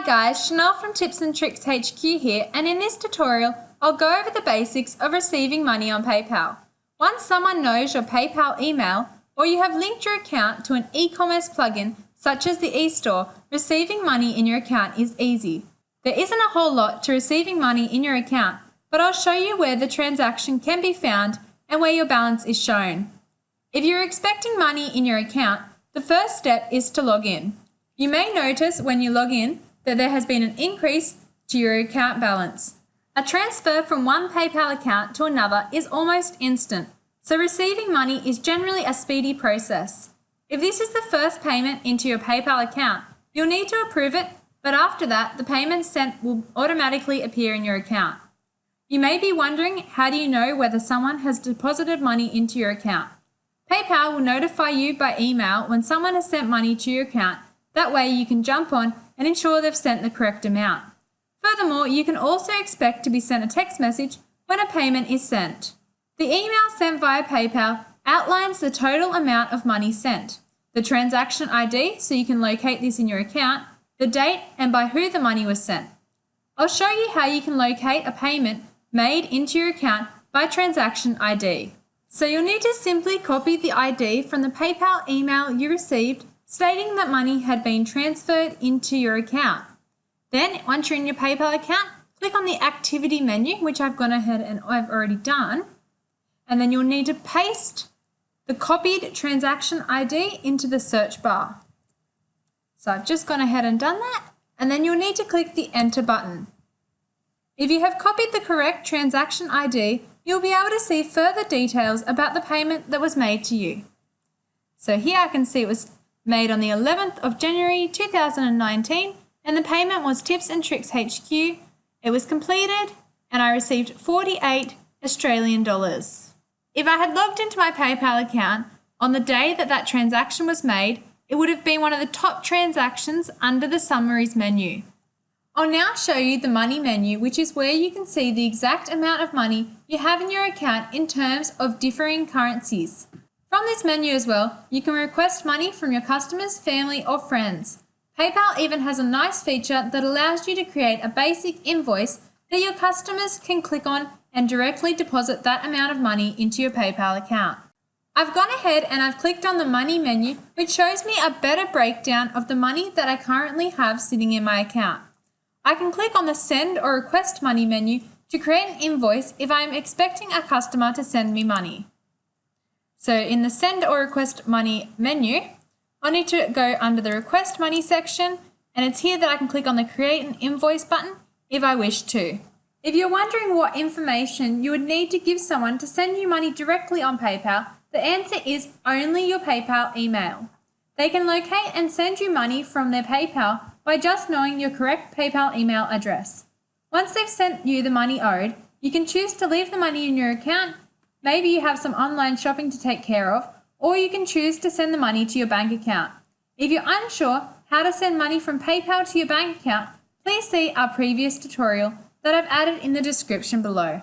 guys, Chanel from Tips and Tricks HQ here, and in this tutorial, I'll go over the basics of receiving money on PayPal. Once someone knows your PayPal email, or you have linked your account to an e-commerce plugin such as the eStore, receiving money in your account is easy. There isn't a whole lot to receiving money in your account, but I'll show you where the transaction can be found and where your balance is shown. If you're expecting money in your account, the first step is to log in. You may notice when you log in that there has been an increase to your account balance. A transfer from one PayPal account to another is almost instant, so receiving money is generally a speedy process. If this is the first payment into your PayPal account, you'll need to approve it, but after that, the payment sent will automatically appear in your account. You may be wondering, how do you know whether someone has deposited money into your account? PayPal will notify you by email when someone has sent money to your account. That way you can jump on and ensure they've sent the correct amount. Furthermore, you can also expect to be sent a text message when a payment is sent. The email sent via PayPal outlines the total amount of money sent, the transaction ID so you can locate this in your account, the date and by who the money was sent. I'll show you how you can locate a payment made into your account by transaction ID. So you'll need to simply copy the ID from the PayPal email you received stating that money had been transferred into your account. Then, once you're in your PayPal account, click on the activity menu, which I've gone ahead and I've already done, and then you'll need to paste the copied transaction ID into the search bar. So I've just gone ahead and done that, and then you'll need to click the enter button. If you have copied the correct transaction ID, you'll be able to see further details about the payment that was made to you. So here I can see it was made on the 11th of January 2019, and the payment was Tips and Tricks HQ. It was completed and I received 48 Australian dollars. If I had logged into my PayPal account on the day that that transaction was made, it would have been one of the top transactions under the summaries menu. I'll now show you the money menu, which is where you can see the exact amount of money you have in your account in terms of differing currencies. From this menu as well, you can request money from your customers, family or friends. PayPal even has a nice feature that allows you to create a basic invoice that your customers can click on and directly deposit that amount of money into your PayPal account. I've gone ahead and I've clicked on the money menu, which shows me a better breakdown of the money that I currently have sitting in my account. I can click on the send or request money menu to create an invoice if I am expecting a customer to send me money. So in the send or request money menu, I need to go under the request money section, and it's here that I can click on the create an invoice button if I wish to. If you're wondering what information you would need to give someone to send you money directly on PayPal, the answer is only your PayPal email. They can locate and send you money from their PayPal by just knowing your correct PayPal email address. Once they've sent you the money owed, you can choose to leave the money in your account. Maybe you have some online shopping to take care of, or you can choose to send the money to your bank account. If you're unsure how to send money from PayPal to your bank account, please see our previous tutorial that I've added in the description below.